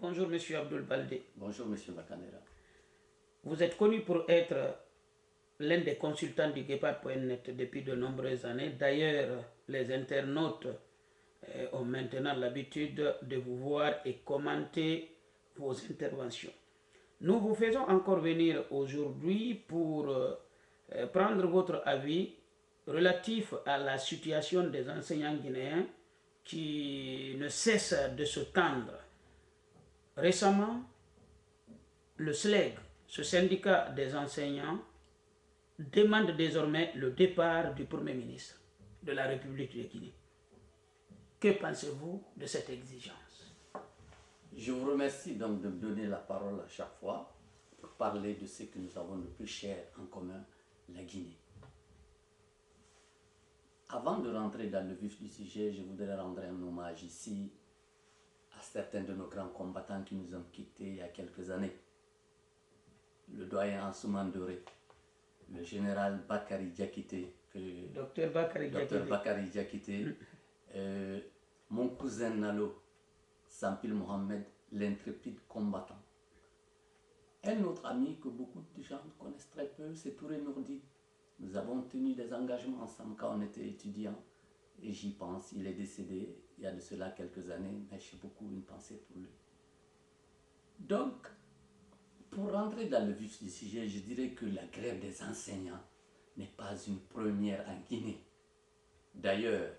Bonjour Monsieur Abdoul Baldé. Bonjour Monsieur Bakanera. Vous êtes connu pour être l'un des consultants du Guépard.net depuis de nombreuses années. D'ailleurs, les internautes ont maintenant l'habitude de vous voir et commenter vos interventions. Nous vous faisons encore venir aujourd'hui pour prendre votre avis relatif à la situation des enseignants guinéens qui ne cesse de se tendre. Récemment, le SLEG, ce syndicat des enseignants, demande désormais le départ du Premier ministre de la République de Guinée. Que pensez-vous de cette exigence? Je vous remercie donc de me donner la parole à chaque fois pour parler de ce que nous avons le plus cher en commun, la Guinée. Avant de rentrer dans le vif du sujet, je voudrais rendre un hommage ici à certains de nos grands combattants qui nous ont quittés il y a quelques années. Le doyen Ansoumane Doré, le général Bakary Diakité, Docteur Bakary Diakité, mon cousin Nalo, Sampil Mohamed, l'intrépide combattant. Un autre ami que beaucoup de gens connaissent très peu, c'est Touré Nourdi. Nous avons tenu des engagements ensemble quand on était étudiants. Et j'y pense, il est décédé il y a de cela quelques années, mais j'ai beaucoup une pensée pour lui. Donc, pour rentrer dans le vif du sujet, je dirais que la grève des enseignants n'est pas une première en Guinée. D'ailleurs,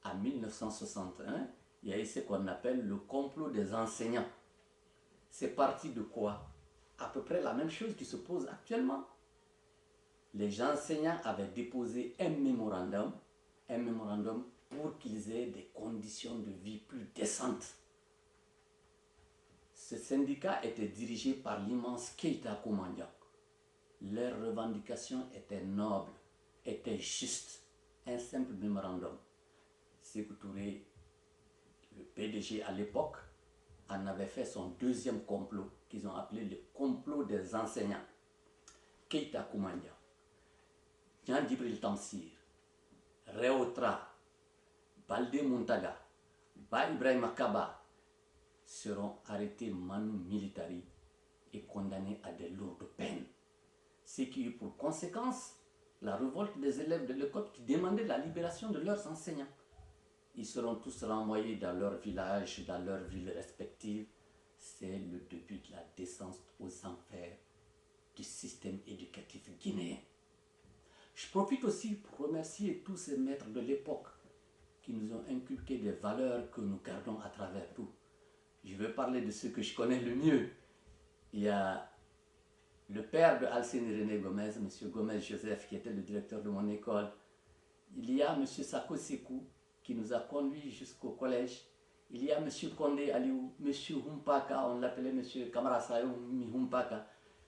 en 1961, il y a eu ce qu'on appelle le complot des enseignants. C'est parti de quoi? À peu près la même chose qui se pose actuellement. Les enseignants avaient déposé un mémorandum pour qu'ils aient des conditions de vie plus décentes. Ce syndicat était dirigé par l'immense Keïta Koumandiak. Leurs revendications étaient nobles, étaient justes. Un simple mémorandum. Sékou Touré, le PDG à l'époque, en avait fait son deuxième complot, qu'ils ont appelé le complot des enseignants. Keïta Koumandiak, Jean Djibril Tamsir, Réotra, Baldé Muntaga, Ba Ibrahima Kaba seront arrêtés manu militari et condamnés à de lourdes peines. Ce qui eut pour conséquence la révolte des élèves de l'école qui demandaient la libération de leurs enseignants. Ils seront tous renvoyés dans leur village, dans leurs villes respectives. C'est le début de la descente aux enfers du système éducatif guinéen. Je profite aussi pour remercier tous ces maîtres de l'époque qui nous ont inculqué des valeurs que nous gardons à travers tout. Je vais parler de ceux que je connais le mieux. Il y a le père de Alcine René Gomez, M. Gomez Joseph, qui était le directeur de mon école. Il y a M. Sako Sekou, qui nous a conduits jusqu'au collège. Il y a M. Kondé Aliou, M. Humpaka, on l'appelait M. Kamara Sayou Humpaka.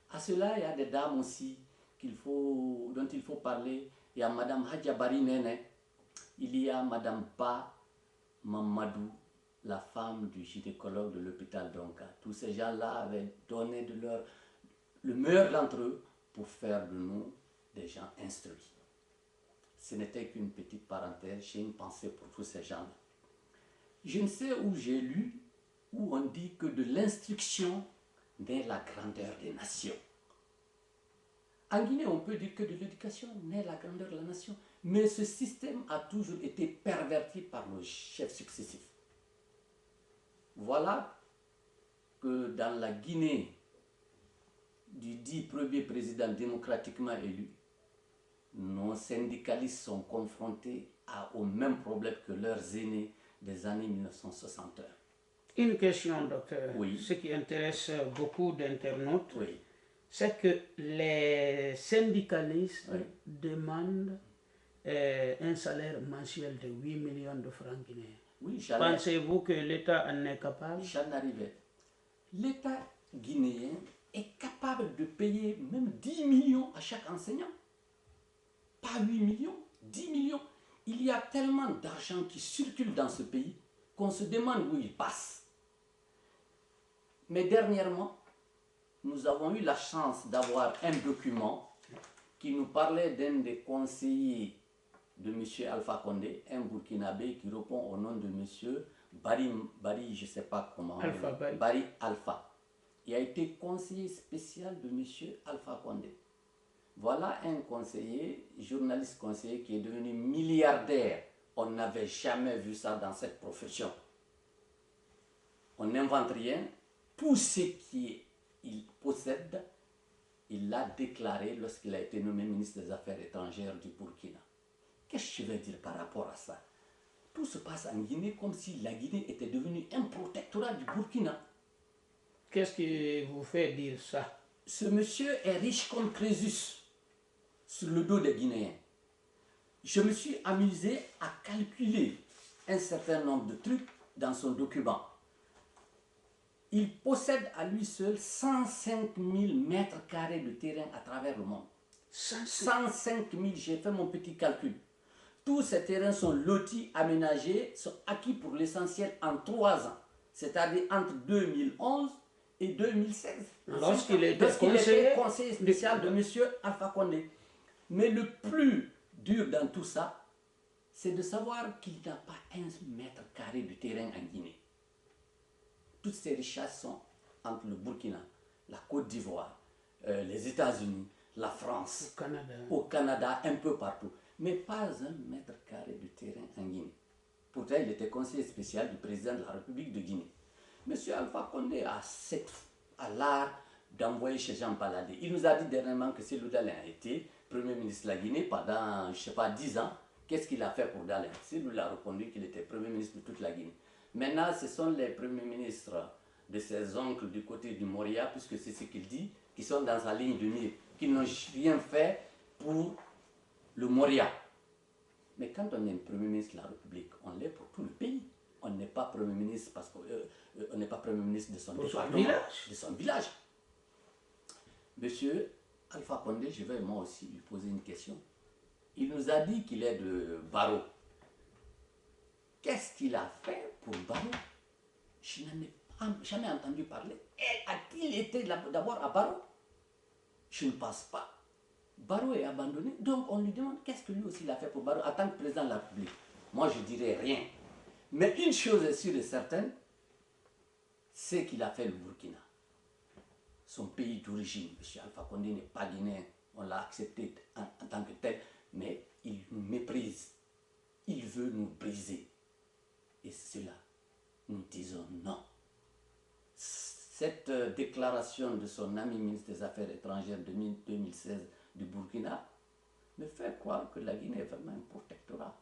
À cela, il y a des dames aussi dont il faut parler. Il y a Mme Hadjabari Nene. Il y a Mme Ba Mamadou, la femme du gynécologue de l'hôpital d'Onka. Tous ces gens-là avaient donné le meilleur d'entre eux pour faire de nous des gens instruits. Ce n'était qu'une petite parenthèse, j'ai une pensée pour tous ces gens-là. Je ne sais où j'ai lu, où on dit que de l'instruction naît la grandeur des nations. En Guinée, on peut dire que de l'éducation naît la grandeur de la nation, mais ce système a toujours été perverti par nos chefs successifs. Voilà que dans la Guinée du dit premier président démocratiquement élu, nos syndicalistes sont confrontés au même problème que leurs aînés des années 1961. Une question, docteur. Oui. Ce qui intéresse beaucoup d'internautes, Oui. c'est que les syndicalistes demandent un salaire mensuel de 8 millions de francs guinéens. Oui, pensez-vous que l'État en est capable? J'en arrivais. L'État guinéen est capable de payer même 10 millions à chaque enseignant. Pas 8 millions, 10 millions. Il y a tellement d'argent qui circule dans ce pays qu'on se demande où il passe. Mais dernièrement, nous avons eu la chance d'avoir un document qui nous parlait d'un des conseillers de M. Alpha Condé, un Burkinabé qui répond au nom de M. Barry, je ne sais pas comment. Alpha Barry. Barry Alpha. Il a été conseiller spécial de M. Alpha Condé. Voilà un conseiller, journaliste conseiller qui est devenu milliardaire. On n'avait jamais vu ça dans cette profession. On n'invente rien. Tout ce qu'il possède, il l'a déclaré lorsqu'il a été nommé ministre des Affaires étrangères du Burkina. Qu'est-ce que je veux dire par rapport à ça? Tout se passe en Guinée comme si la Guinée était devenue un protectorat du Burkina. Qu'est-ce qui vous fait dire ça? Ce monsieur est riche comme Crésus sur le dos des Guinéens. Je me suis amusé à calculer un certain nombre de trucs dans son document. Il possède à lui seul 105 000 mètres carrés de terrain à travers le monde. 105 000, j'ai fait mon petit calcul. Tous ces terrains sont lotis, aménagés, sont acquis pour l'essentiel en 3 ans, c'est-à-dire entre 2011 et 2016. Lorsqu'il était conseiller spécial de M. Alpha Condé. Mais le plus dur dans tout ça, c'est de savoir qu'il n'a pas 1 mètre carré de terrain en Guinée. Toutes ces richesses sont entre le Burkina, la Côte d'Ivoire, les États-Unis, la France, au Canada, un peu partout. Mais pas 1 mètre carré de terrain en Guinée. Pourtant, il était conseiller spécial du président de la République de Guinée. M. Alpha Condé a l'art d'envoyer chez Jean Paladé. Il nous a dit dernièrement que Cellou Dalein a été Premier ministre de la Guinée pendant, je ne sais pas, 10 ans. Qu'est-ce qu'il a fait pour Dalein? Cellou a répondu qu'il était Premier ministre de toute la Guinée. Maintenant, ce sont les premiers ministres de ses oncles du côté du Moria, puisque c'est ce qu'il dit, qui sont dans sa ligne de mire, qui n'ont rien fait pour le Moria. Mais quand on est Premier ministre de la République, on l'est pour tout le pays. On n'est pas Premier ministre parce qu'on n'est pas Premier ministre de son département, de son village. Monsieur Alpha Condé, je vais moi aussi lui poser une question. Il nous a dit qu'il est de Barreau. Qu'est-ce qu'il a fait pour Barreau? Je n'en ai jamais entendu parler. Et a-t-il été d'abord à Barreau? Je ne pense pas. Barreau est abandonné, donc on lui demande qu'est-ce que lui aussi il a fait pour Barreau en tant que président de la République. Moi je dirais rien. Mais une chose est sûre et certaine, c'est qu'il a fait le Burkina. Son pays d'origine. M. Alpha Condé n'est pas guinéen, on l'a accepté en tant que tel, mais il nous méprise. Il veut nous briser. Et cela, nous disons non. Cette déclaration de son ami ministre des Affaires étrangères de 2016 du Burkina me fait croire que la Guinée est vraiment un protectorat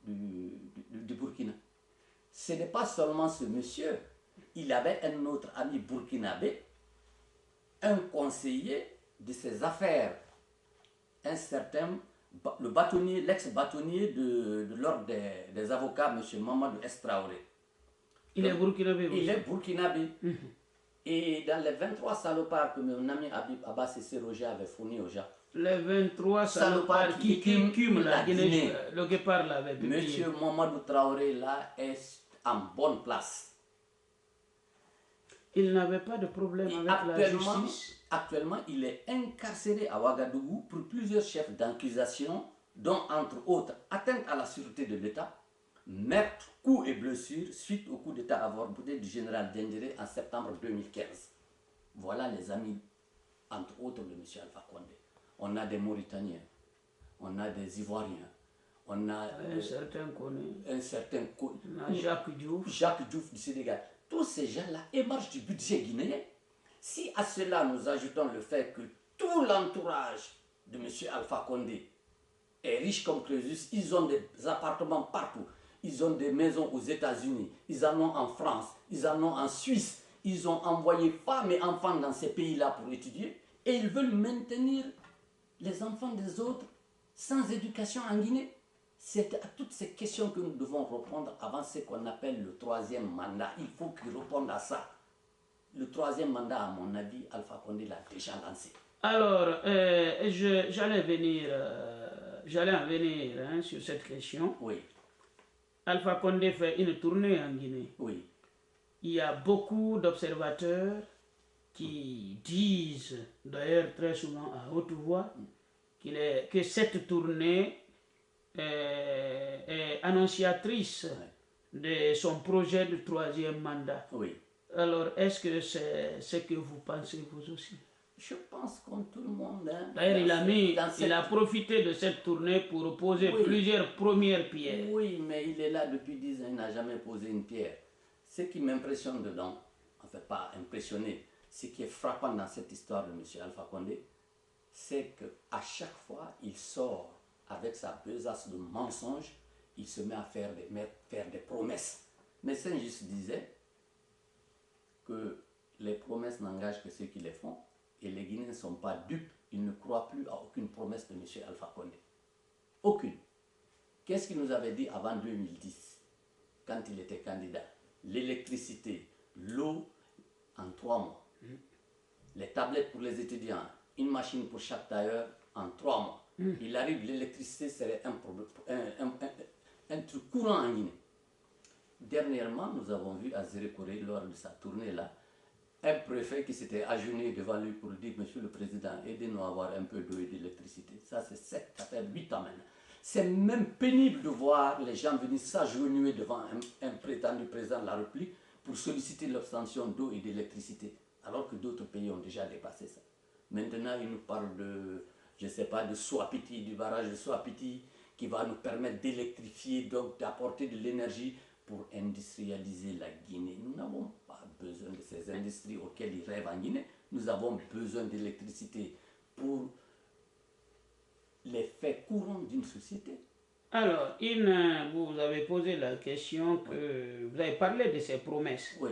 du Burkina. Ce n'est pas seulement ce monsieur. Il avait un autre ami burkinabé, un conseiller de ses affaires, un certain, le bâtonnier, l'ex-bâtonnier de l'ordre des avocats, M. Mamadou Traoré. Il est burkinabé aussi. Il est burkinabé. Et dans les 23 salopards que mon ami Abbas Sissé Roger avait fournis au Japon, les 23 salopards qui écument la Guinée, le guépard l'avait publié. M. Mamadou Traoré là est en bonne place. Il n'avait pas de problème avec la justice. Actuellement, il est incarcéré à Ouagadougou pour plusieurs chefs d'accusation, dont entre autres atteinte à la sûreté de l'État, meurtre, coups et blessures suite au coup d'État avorté du général Dendéré en septembre 2015. Voilà les amis, entre autres, de M. Alpha Condé. On a des Mauritaniens, on a des Ivoiriens, on a un certain Jacques Diouf du Sénégal. Tous ces gens-là émargent du budget guinéen. Si à cela nous ajoutons le fait que tout l'entourage de M. Alpha Condé est riche comme Crésus, ils ont des appartements partout, ils ont des maisons aux États-Unis, ils en ont en France, ils en ont en Suisse, ils ont envoyé femmes et enfants dans ces pays-là pour étudier et ils veulent maintenir les enfants des autres sans éducation en Guinée. C'est à toutes ces questions que nous devons répondre avant ce qu'on appelle le 3e mandat. Il faut qu'ils répondent à ça. Le 3e mandat, à mon avis, Alpha Condé l'a déjà lancé. Alors, j'allais en venir sur cette question. Oui. Alpha Condé fait une tournée en Guinée. Oui. Il y a beaucoup d'observateurs qui disent, d'ailleurs très souvent à haute voix, que cette tournée est annonciatrice de son projet de troisième mandat. Oui. Alors, est-ce que c'est ce que vous pensez vous aussi? Je pense comme tout le monde. Hein, d'ailleurs, il a profité de cette tournée pour poser plusieurs premières pierres. Oui, mais il est là depuis 10 ans, il n'a jamais posé une pierre. Ce qui m'impressionne dedans, enfin pas impressionné, ce qui est frappant dans cette histoire de M. Alpha Condé, c'est qu'à chaque fois, il sort avec sa besace de mensonges, il se met à faire des promesses. Mais Saint-Just disait que les promesses n'engagent que ceux qui les font, et les Guinéens ne sont pas dupes, ils ne croient plus à aucune promesse de M. Alpha Condé. Aucune. Qu'est-ce qu'il nous avait dit avant 2010, quand il était candidat? L'électricité, l'eau en 3 mois. Les tablettes pour les étudiants, une machine pour chaque tailleur en 3 mois. Il arrive, l'électricité serait un truc courant en Guinée. Dernièrement, nous avons vu à Zérékoré, lors de sa tournée là, un préfet qui s'était agenouillé devant lui pour dire: Monsieur le Président, aidez-nous à avoir un peu d'eau et d'électricité. Ça, ça fait 8 ans maintenant. C'est même pénible de voir les gens venir s'agenouiller devant un prétendu président de la République pour solliciter l'obtention d'eau et d'électricité, alors que d'autres pays ont déjà dépassé ça. Maintenant, ils nous parlent de, je ne sais pas, de Souapiti, du barrage de Souapiti, qui va nous permettre d'électrifier, donc d'apporter de l'énergie pour industrialiser la Guinée. Nous n'avons pas besoin de ces industries auxquelles ils rêvent en Guinée. Nous avons besoin d'électricité pour les faits courants d'une société. Alors, vous avez posé la question que vous avez parlé de ces promesses. Oui.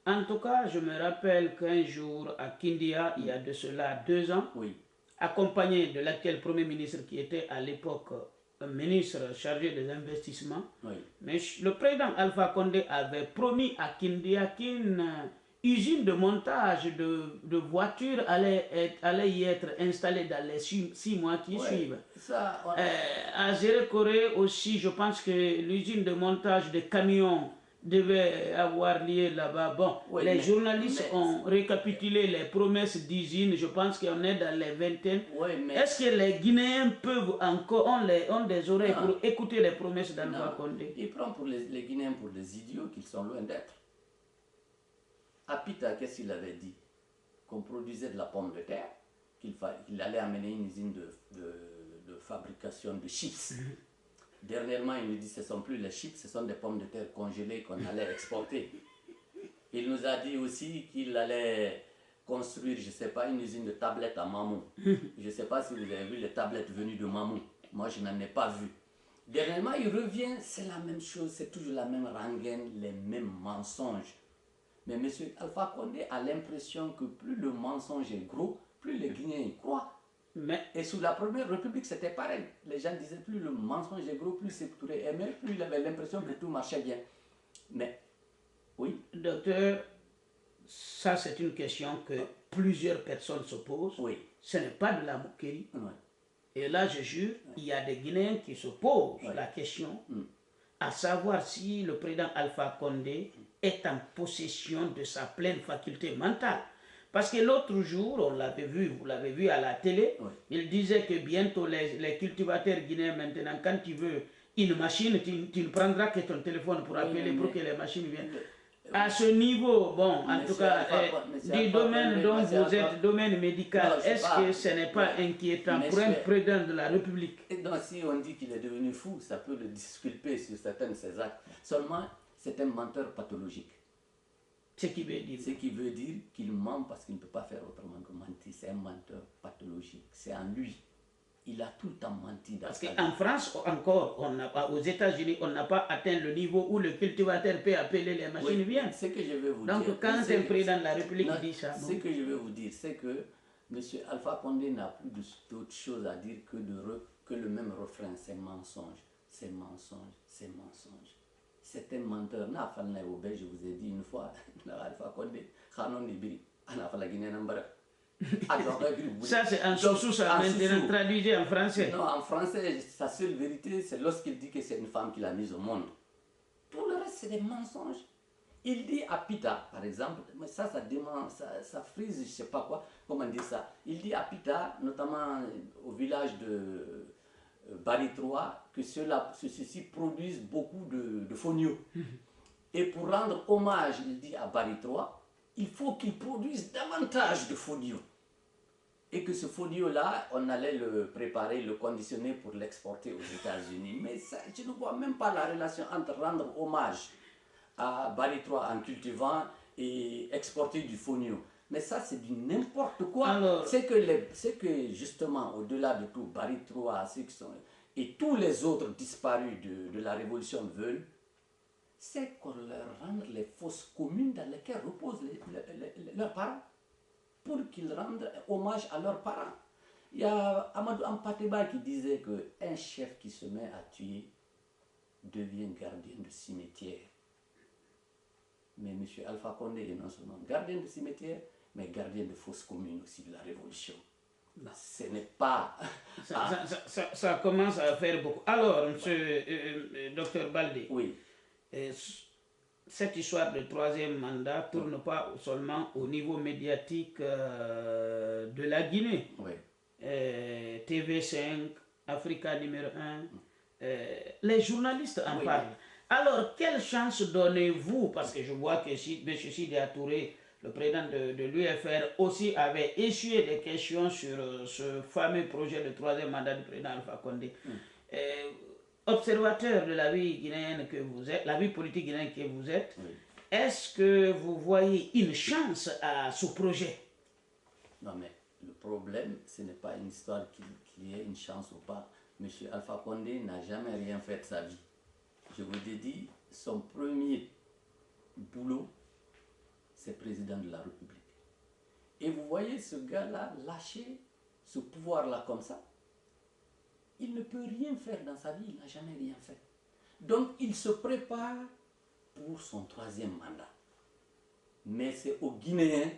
En tout cas, je me rappelle qu'un jour à Kindia, il y a de cela 2 ans, accompagné de l'actuel Premier ministre qui était à l'époque un ministre chargé des investissements, mais le président Alpha Condé avait promis à Kindia qu'une usine de montage de voitures allait y être installée dans les 6 mois qui suivent. Ça, à Zérékoré aussi, je pense que l'usine de montage de camions devait avoir lieu là-bas. Bon, les journalistes ont récapitulé les promesses d'usine, je pense qu'on est dans les vingtaines. Est-ce que les Guinéens peuvent encore, ont des oreilles pour écouter les promesses d'Alpha Condé? Il prend pour les Guinéens pour des idiots qu'ils sont loin d'être. À Pita, qu'est-ce qu'il avait dit? Qu'on produisait de la pomme de terre, qu'il allait amener une usine de fabrication de chips. Dernièrement, il nous dit que ce ne sont plus les chips, ce sont des pommes de terre congelées qu'on allait exporter. Il nous a dit aussi qu'il allait construire, je ne sais pas, une usine de tablettes à Mamou. Je ne sais pas si vous avez vu les tablettes venues de Mamou. Moi, je n'en ai pas vu. Dernièrement, il revient, c'est la même chose, c'est toujours la même rengaine, les mêmes mensonges. Mais M. Alpha Condé a l'impression que plus le mensonge est gros, plus les Guinéens y croient. Et sous la Première République, c'était pareil. Les gens disaient plus le mensonge est gros, plus c'est aimé, plus il avait l'impression que tout marchait bien. Mais, oui. Docteur, ça c'est une question que plusieurs personnes se posent. Ce n'est pas de la moquerie. Et là, je jure, il y a des Guinéens qui se posent la question, à savoir si le président Alpha Condé est en possession de sa pleine faculté mentale. Parce que l'autre jour, on l'avait vu, vous l'avez vu à la télé, il disait que bientôt les cultivateurs guinéens maintenant, quand tu veux une machine, tu ne prendras que ton téléphone pour appeler pour que les machines viennent. À ce niveau, bon, en tout cas, du domaine dont vous êtes, domaine médical, est-ce que ce n'est pas inquiétant pour un président de la République? Et donc, si on dit qu'il est devenu fou, ça peut le disculper sur certains de ses actes. Seulement, c'est un menteur pathologique. Ce qui veut dire? Ce qui veut dire qu'il ment parce qu'il ne peut pas faire autrement que mentir. C'est un menteur pathologique. C'est en lui. Il a tout le temps menti. Parce qu'en France, encore, aux États-Unis, on n'a pas atteint le niveau où le cultivateur peut appeler les machines viennent. Ce que je vais vous dire. Donc, quand un président de la République dit ça. Ce que je vais vous dire, c'est que M. Alpha Condé n'a plus d'autre chose à dire que le même refrain, c'est mensonge, c'est mensonge, c'est mensonge. C'est un menteur. Je vous ai dit une fois, Alpha Condé, ça c'est en sous ça maintenant traduit en français. Non, en français, sa seule vérité, c'est lorsqu'il dit que c'est une femme qu'il a mise au monde. Tout le reste, c'est des mensonges. Il dit à Pita, par exemple, mais ça frise, je ne sais pas quoi, comment dire ça. Il dit à Pita, notamment au village de Barry 3 que ceux-ci produisent beaucoup de fonio. Et pour rendre hommage, il dit à Barry 3, il faut qu'il produise davantage de fonio. Et que ce fonio-là, on allait le préparer, le conditionner pour l'exporter aux États-Unis. Mais ça, je ne vois même pas la relation entre rendre hommage à Barry 3 en cultivant et exporter du fonio. Mais ça, c'est du n'importe quoi. C'est que justement, au-delà de tout, Barry 3 et tous les autres disparus de la Révolution veulent, c'est qu'on leur rende les fosses communes dans lesquelles reposent leurs parents, pour qu'ils rendent hommage à leurs parents. Il y a Amadou Ampateba qui disait qu'un chef qui se met à tuer devient gardien de cimetière. Mais M. Alpha Condé est non seulement gardien de cimetière, mais gardien de fosses communes aussi de la Révolution. Ce n'est pas... Ça commence à faire beaucoup. Alors, docteur Baldé, oui. Cette histoire de troisième mandat ne tourne pas seulement au niveau médiatique de la Guinée. Oui. TV5, Africa numéro 1, les journalistes en parlent. Alors, quelle chance donnez-vous, parce que je vois que M. Sidi Touré, le président de l'UFR, aussi avait essuyé des questions sur ce fameux projet de troisième mandat du président Alpha Condé. Observateur de la vie guinéenne que vous êtes, la vie politique guinéenne que vous êtes, est-ce que vous voyez une chance à ce projet? Non, mais le problème, ce n'est pas une histoire qu'il y ait une chance ou pas. M. Alpha Condé n'a jamais rien fait de sa vie. Je vous ai dit, son premier boulot, c'est président de la République. Et vous voyez ce gars-là lâcher ce pouvoir-là comme ça. Il ne peut rien faire dans sa vie, il n'a jamais rien fait. Donc il se prépare pour son troisième mandat. Mais c'est aux Guinéens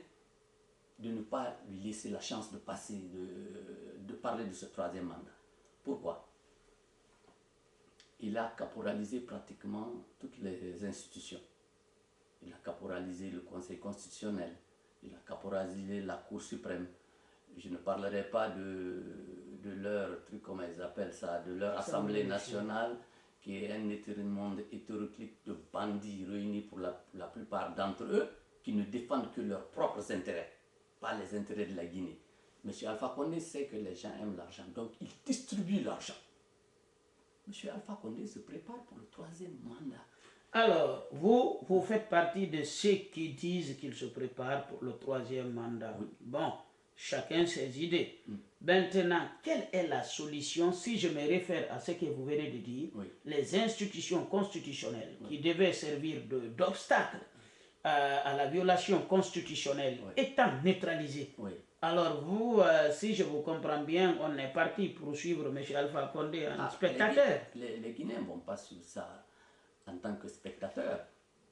de ne pas lui laisser la chance de passer, de parler de ce troisième mandat. Pourquoi? Il a caporalisé pratiquement toutes les institutions. Il a caporalisé le Conseil constitutionnel, il a caporalisé la Cour suprême. Je ne parlerai pas de leur truc, comment ils appellent ça, de leur Assemblée nationale, qui est un monde hétéroclite de bandits réunis pour la plupart d'entre eux, qui ne défendent que leurs propres intérêts, pas les intérêts de la Guinée. M. Alpha Condé sait que les gens aiment l'argent, donc il distribue l'argent. M. Alpha Condé se prépare pour le troisième mandat. Alors, vous faites partie de ceux qui disent qu'il se prépare pour le troisième mandat. Oui. Bon, chacun ses idées. Maintenant, quelle est la solution si je me réfère à ce que vous venez de dire, les institutions constitutionnelles qui devaient servir d'obstacle à la violation constitutionnelle étant neutralisées? Alors vous, si je vous comprends bien, on est parti pour suivre M. Alpha Condé en spectateur. Les Guinéens ne vont pas suivre ça en tant que spectateurs,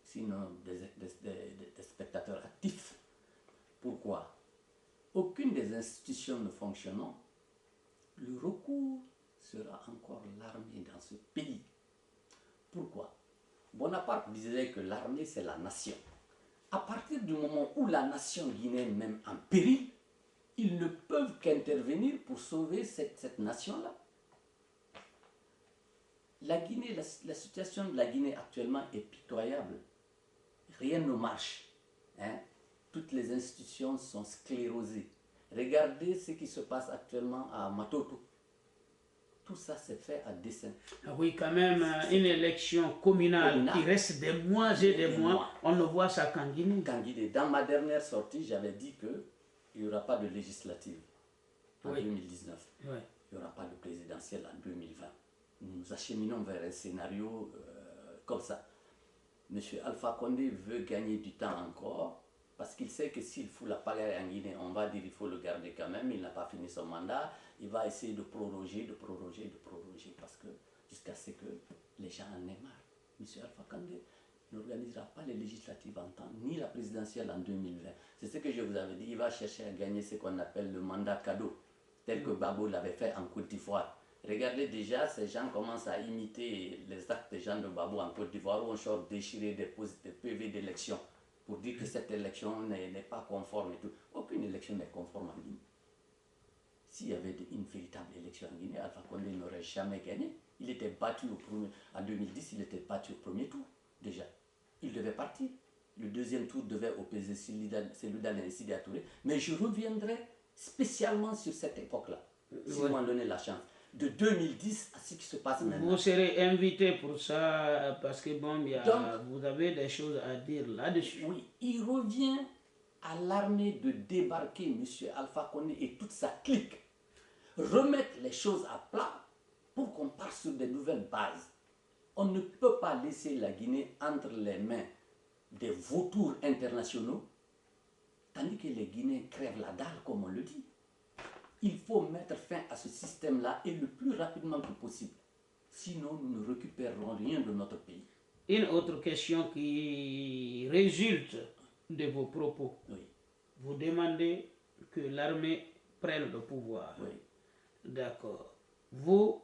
sinon des spectateurs actifs. Pourquoi? Aucune des institutions ne fonctionnant, le recours sera encore l'armée dans ce pays. Pourquoi? Bonaparte disait que l'armée c'est la nation. À partir du moment où la nation guinéenne même en péril, ils ne peuvent qu'intervenir pour sauver cette nation-là. La Guinée, la situation de la Guinée actuellement est pitoyable. Rien ne marche. Toutes les institutions sont sclérosées. Regardez ce qui se passe actuellement à Matoto. Tout ça c'est fait à dessein. Oui, quand même, une élection communale qui reste des mois et des mois, on ne voit ça qu'en Guinée. Dans ma dernière sortie, j'avais dit qu'il n'y aura pas de législative en 2019. Il n'y aura pas de présidentielle en 2020. Nous nous acheminons vers un scénario comme ça. M. Alpha Condé veut gagner du temps encore, parce qu'il sait que s'il fout la pagaille en Guinée, on va dire qu'il faut le garder quand même, il n'a pas fini son mandat, il va essayer de proroger, parce que jusqu'à ce que les gens en aient marre. M. Alpha Condé n'organisera pas les législatives en temps, ni la présidentielle en 2020. C'est ce que je vous avais dit, il va chercher à gagner ce qu'on appelle le mandat cadeau, tel que Gbagbo l'avait fait en Côte d'Ivoire. Regardez déjà, ces gens commencent à imiter les actes des gens de Gbagbo en Côte d'Ivoire, où on sort déchirer des PV d'élection pour dire que cette élection n'est pas conforme et tout. Aucune élection n'est conforme en Guinée. s'il y avait une véritable élection en Guinée, Alpha Condé n'aurait jamais gagné. Il était battu en 2010, il était battu au premier tour, déjà. Il devait partir. Le deuxième tour devait opposer Seloudan et Sidi Touré. Mais je reviendrai spécialement sur cette époque-là, si vous m'en donnez la chance. De 2010 à ce qui se passe maintenant. Vous serez invité pour ça, parce que bon, vous avez des choses à dire là-dessus. Oui, il revient à l'armée de débarquer M. Alpha Condé et toute sa clique, remettre les choses à plat pour qu'on parte sur de nouvelles bases. On ne peut pas laisser la Guinée entre les mains des vautours internationaux, tandis que les Guinéens crèvent la dalle, comme on le dit. Il faut mettre fin à ce système-là et le plus rapidement que possible. Sinon, nous ne récupérerons rien de notre pays. Une autre question qui résulte de vos propos. Oui. Vous demandez que l'armée prenne le pouvoir. Oui. D'accord. Vous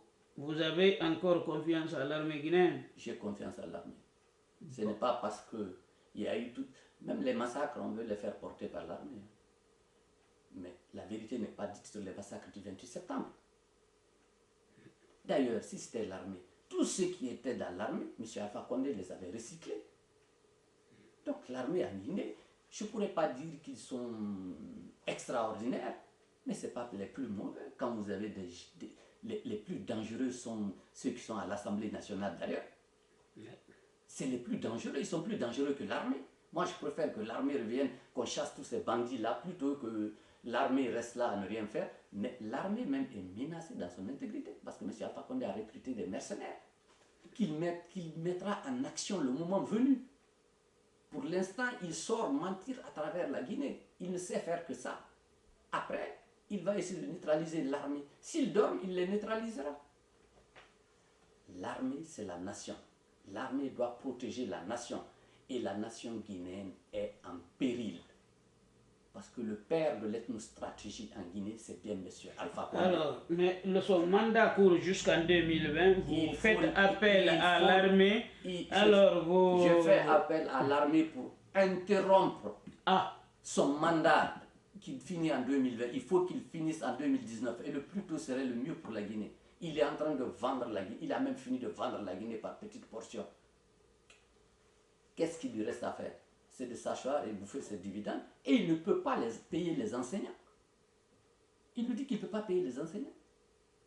avez encore confiance à l'armée guinéenne? J'ai confiance à l'armée. Ce n'est pas parce qu'il y a eu tout... Même les massacres, on veut les faire porter par l'armée. Mais la vérité n'est pas dite sur les massacres du 28 septembre. D'ailleurs, si c'était l'armée, tous ceux qui étaient dans l'armée, M. Alpha Condé les avait recyclés. Donc l'armée en Guinée, je ne pourrais pas dire qu'ils sont extraordinaires, mais ce n'est pas les plus mauvais. Quand vous avez les plus dangereux sont ceux qui sont à l'Assemblée nationale d'ailleurs. C'est les plus dangereux, ils sont plus dangereux que l'armée. Moi je préfère que l'armée revienne, qu'on chasse tous ces bandits-là, plutôt que l'armée reste là à ne rien faire. Mais l'armée même est menacée dans son intégrité, parce que M. Alpha Condé a recruté des mercenaires qu'il mettra en action le moment venu. Pour l'instant, il sort mentir à travers la Guinée. Il ne sait faire que ça. Après, il va essayer de neutraliser l'armée. S'il dort, il les neutralisera. L'armée, c'est la nation. L'armée doit protéger la nation. Et la nation guinéenne est en péril. Parce que le père de l'ethnostratégie en Guinée, c'est bien M. Alpha Condé. Alors, mais son mandat court jusqu'en 2020. Vous faites appel à l'armée. Alors Je fais appel à l'armée pour interrompre son mandat qui finit en 2020. Il faut qu'il finisse en 2019. Et le plus tôt serait le mieux pour la Guinée. Il est en train de vendre la Guinée. Il a même fini de vendre la Guinée par petites portions. Qu'est-ce qu'il lui reste à faire? C'est de s'asseoir et bouffer ses dividendes. Et il ne peut pas payer les enseignants. Il nous dit qu'il ne peut pas payer les enseignants.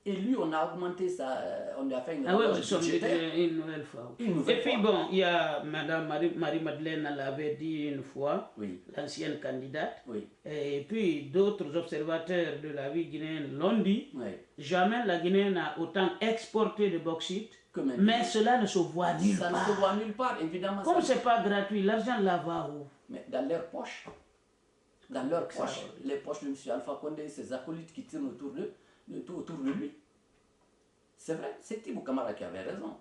Et lui, on a augmenté ça, on a fait une une nouvelle fois. Et puis bon, il y a Mme Marie-Madeleine l'avait dit une fois, l'ancienne candidate, et puis d'autres observateurs de la vie guinéenne l'ont dit, jamais la Guinée n'a autant exporté de bauxite, mais cela ne se voit nulle part. Ça ne se voit nulle part, évidemment. Comme ce n'est pas gratuit, l'argent là va où? Mais dans leurs poches. Dans leurs poches. Les poches de M. Alpha Condé, ses acolytes qui tournent autour de lui. C'est vrai, c'est Tibou Kamara qui avait raison.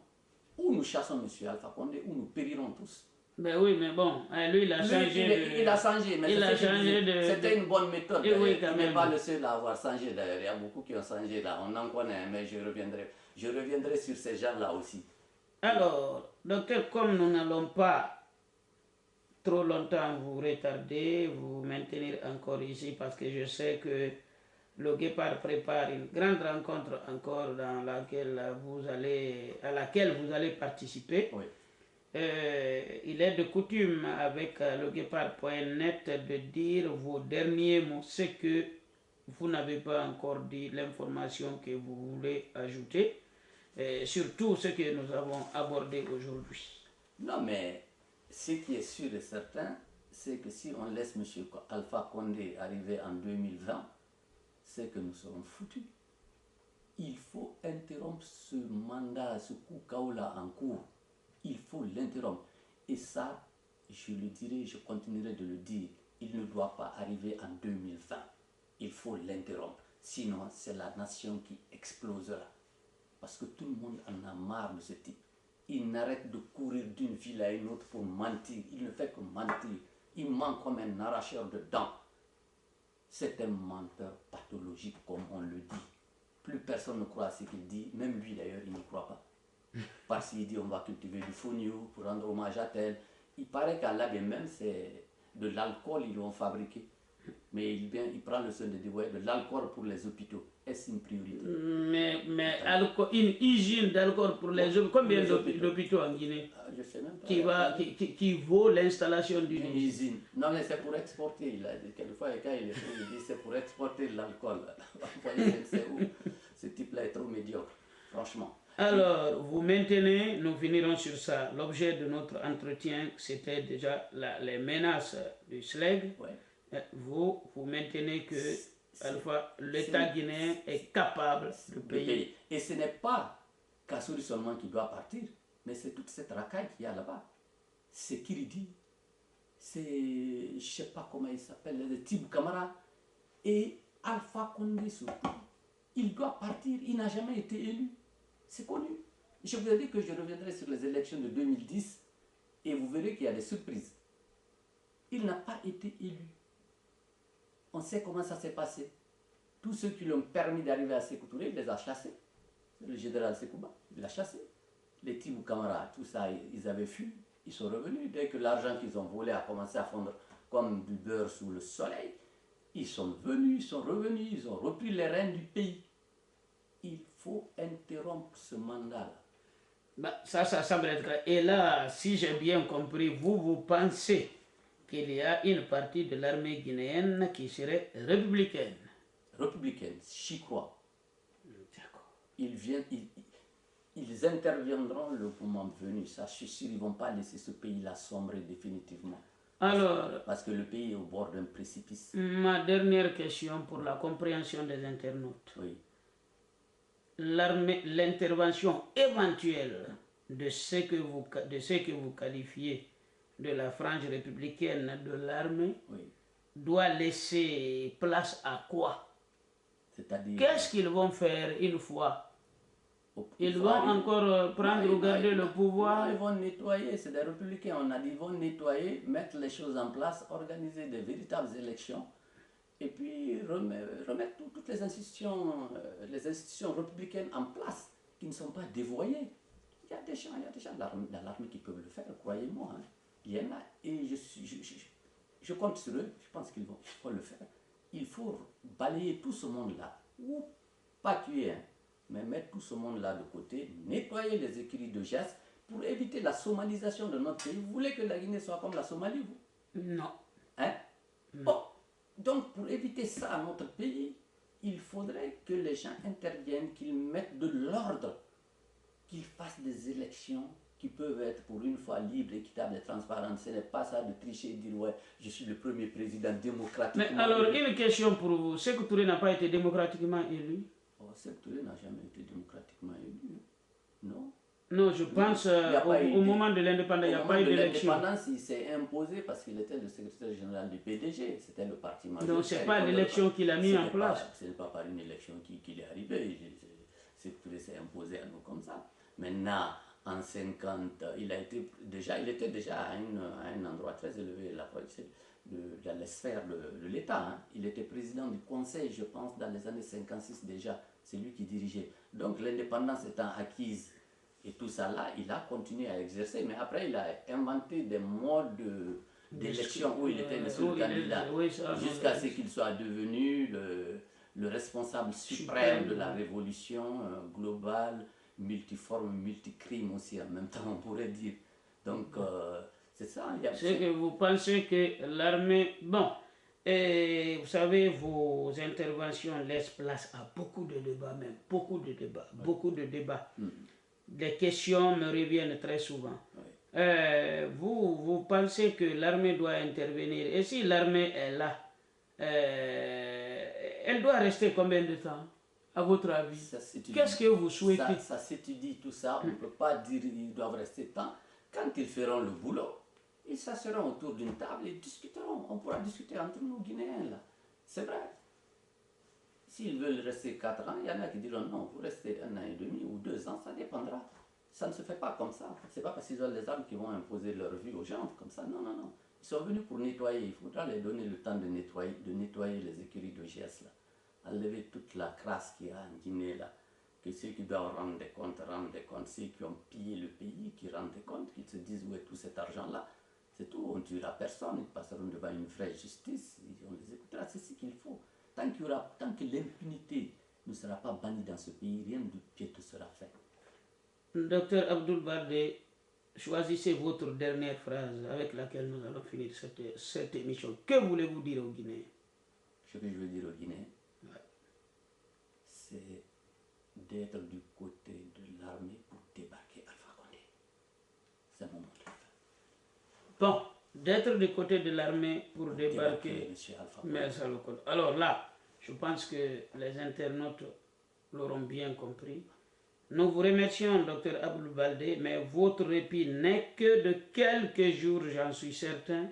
Ou nous chassons M. Alpha Condé, ou nous périrons tous. Ben oui, mais bon, lui, il a changé. Il a changé, mais c'était une bonne méthode. Oui, il n'est pas le seul à avoir changé d'ailleurs. Il y a beaucoup qui ont changé là. On en connaît, mais je reviendrai sur ces gens-là aussi. Alors, docteur, comme nous n'allons pas trop longtemps vous retarder, vous maintenir encore ici, parce que je sais que le Guépard prépare une grande rencontre encore à laquelle vous allez participer. Oui. Il est de coutume avec le Guépard.net de dire vos derniers mots, ce que vous n'avez pas encore dit, l'information que vous voulez ajouter, surtout ce que nous avons abordé aujourd'hui. Non, mais ce qui est sûr et certain, c'est que si on laisse M. Alpha Condé arriver en 2020, c'est que nous serons foutus. Il faut interrompre ce mandat, ce coup KO-là en cours. Il faut l'interrompre. Et ça, je le dirai, je continuerai de le dire, il ne doit pas arriver en 2020. Il faut l'interrompre. Sinon, c'est la nation qui explosera. Parce que tout le monde en a marre de ce type. Il n'arrête de courir d'une ville à une autre pour mentir. Il ne fait que mentir. Il ment comme un arracheur de dents. C'est un menteur pathologique, comme on le dit. Plus personne ne croit à ce qu'il dit, même lui d'ailleurs, il n'y croit pas. Parce qu'il dit on va cultiver du fonio pour rendre hommage à tel. Il paraît qu'à l'AB même, c'est de l'alcool ils l'ont fabriqué. Mais il prend le soin de dévoyer de l'alcool pour les hôpitaux. Est-ce une priorité? Mais une hygiène d'alcool pour les hôpitaux. Combien d'hôpitaux en Guinée Je sais même pas. qui vaut l'installation d'une usine? Non, mais c'est pour exporter. Quelquefois, quand il dit c'est pour exporter l'alcool. Ce type-là est trop médiocre, franchement. Alors, vous maintenez, nous finirons sur ça. L'objet de notre entretien, c'était déjà les menaces du SLEG. Ouais. Vous maintenez que l'État guinéen est capable de payer. Et ce n'est pas Kassouri seulement qui doit partir, mais c'est toute cette racaille qu'il y a là-bas. C'est Kiridi, c'est, je ne sais pas comment il s'appelle, le Tibou Kamara et Alpha Condé surtout. Il doit partir, il n'a jamais été élu. C'est connu. Je vous ai dit que je reviendrai sur les élections de 2010 et vous verrez qu'il y a des surprises. Il n'a pas été élu. On sait comment ça s'est passé. Tous ceux qui l'ont permis d'arriver à Sékou Touré, il les a chassés. Le général Sekouba, il l'a chassé. Les Tibou Kamara, tout ça, ils avaient fui. Ils sont revenus. Dès que l'argent qu'ils ont volé a commencé à fondre comme du beurre sous le soleil, ils sont venus, ils sont revenus, ils ont repris les rênes du pays. Il faut interrompre ce mandat-là. Bah, ça semble être clair. Et là, si j'ai bien compris, vous pensez qu'il y a une partie de l'armée guinéenne qui serait républicaine. Républicaine, j'y crois. D'accord. Ils interviendront le moment venu, ça je suis sûr, ils ne vont pas laisser ce pays-là sombrer définitivement. Parce que le pays est au bord d'un précipice. Ma dernière question pour la compréhension des internautes. Oui. L'intervention éventuelle de ce que vous qualifiez de la frange républicaine de l'armée doit laisser place à quoi? C'est-à-dire... Qu'est-ce qu'ils vont faire une fois? Ils vont encore garder le pouvoir? Ils vont nettoyer, c'est des républicains, on a dit, ils vont nettoyer, mettre les choses en place, organiser des véritables élections, et puis remettre toutes les institutions républicaines en place, qui ne sont pas dévoyées. Il y a des gens dans l'armée qui peuvent le faire, croyez-moi. Hein. Il y en a, et je compte sur eux, je pense qu'ils vont le faire. Il faut balayer tout ce monde-là, ou pas tuer, hein, mais mettre tout ce monde-là de côté, nettoyer les écrits de gestes pour éviter la somalisation de notre pays. Vous voulez que la Guinée soit comme la Somalie, vous? Non. Hein? Non. Oh, donc, pour éviter ça à notre pays, il faudrait que les gens interviennent, qu'ils mettent de l'ordre, qu'ils fassent des élections qui peuvent être pour une fois libres, équitables et transparentes. Ce n'est pas ça de tricher et dire ouais, je suis le premier président démocratiquement élu. Mais alors, une question pour vous. Sékou Touré n'a pas été démocratiquement élu? Sékou Touré n'a jamais été démocratiquement élu. Non. Non, je pense au moment de l'indépendance, il n'y a pas eu d'élection. L'indépendance, il s'est imposé parce qu'il était le secrétaire général du PDG. C'était le parti majoritaire. Donc, ce n'est pas l'élection qu'il a mis en place. Ce n'est pas par une élection qu'il est arrivé. Sékou Touré s'est imposé à nous comme ça. Maintenant, en 50, il était déjà à un endroit très élevé dans les sphères de l'État. Hein. Il était président du Conseil, je pense, dans les années 56 déjà. C'est lui qui dirigeait. Donc l'indépendance étant acquise et tout ça là, il a continué à exercer. Mais après, il a inventé des modes d'élection où il était le seul candidat. Jusqu'à ce qu'il soit devenu le responsable suprême de la révolution globale, multiforme, multicrime aussi en même temps, on pourrait dire. Donc, c'est ça. C'est que vous pensez que l'armée... Bon, et vous savez, vos interventions laissent place à beaucoup de débats, même beaucoup de débats, beaucoup de débats. Des questions me reviennent très souvent. Vous pensez que l'armée doit intervenir, et si l'armée est là, elle doit rester combien de temps, à votre avis? Qu'est-ce que vous souhaitez? Ça s'étudie, tout ça. On ne peut pas dire qu'ils doivent rester tant. Quand ils feront le boulot, ils s'asseront autour d'une table et discuteront. On pourra discuter entre nous Guinéens, là. C'est vrai. S'ils veulent rester 4 ans, il y en a qui diront non, vous restez 1 an et demi ou 2 ans, ça dépendra. Ça ne se fait pas comme ça. Ce n'est pas parce qu'ils ont les armes qu'ils vont imposer leur vie aux gens comme ça. Non, non, non. Ils sont venus pour nettoyer. Il faudra leur donner le temps de nettoyer les écuries de GS, là. Enlever toute la crasse qu'il y a en Guinée, là. Que ceux qui doivent rendre des comptes, ceux qui ont pillé le pays, qui rendent des comptes, qui se disent où est tout cet argent-là. C'est tout, on ne tuera personne, ils passeront devant une vraie justice, on les écoutera. Voilà, c'est ce qu'il faut. Tant que l'impunité ne sera pas bannie dans ce pays, rien de piètre sera fait. Docteur Abdoul Baldé, choisissez votre dernière phrase avec laquelle nous allons finir cette émission. Que voulez-vous dire aux Guinéens? Ce que je veux dire aux Guinéens, c'est d'être du côté de l'armée pour débarquer Alpha Condé. C'est mon mot de fin. Bon, d'être du côté de l'armée pour débarquer Alpha Condé. Alors là, je pense que les internautes l'auront bien compris. Nous vous remercions, Dr Abdoul Baldé, mais votre répit n'est que de quelques jours, j'en suis certain,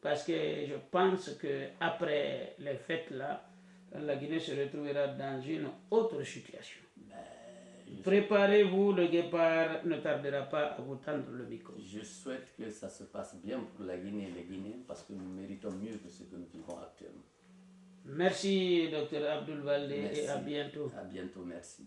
parce que je pense qu'après les fêtes là, la Guinée se retrouvera dans une autre situation. Préparez-vous, le guépard ne tardera pas à vous tendre le micro. Je souhaite que ça se passe bien pour la Guinée et les Guinéens, parce que nous méritons mieux que ce que nous vivons actuellement. Merci, Dr Abdoul Baldé, et à bientôt. À bientôt, merci.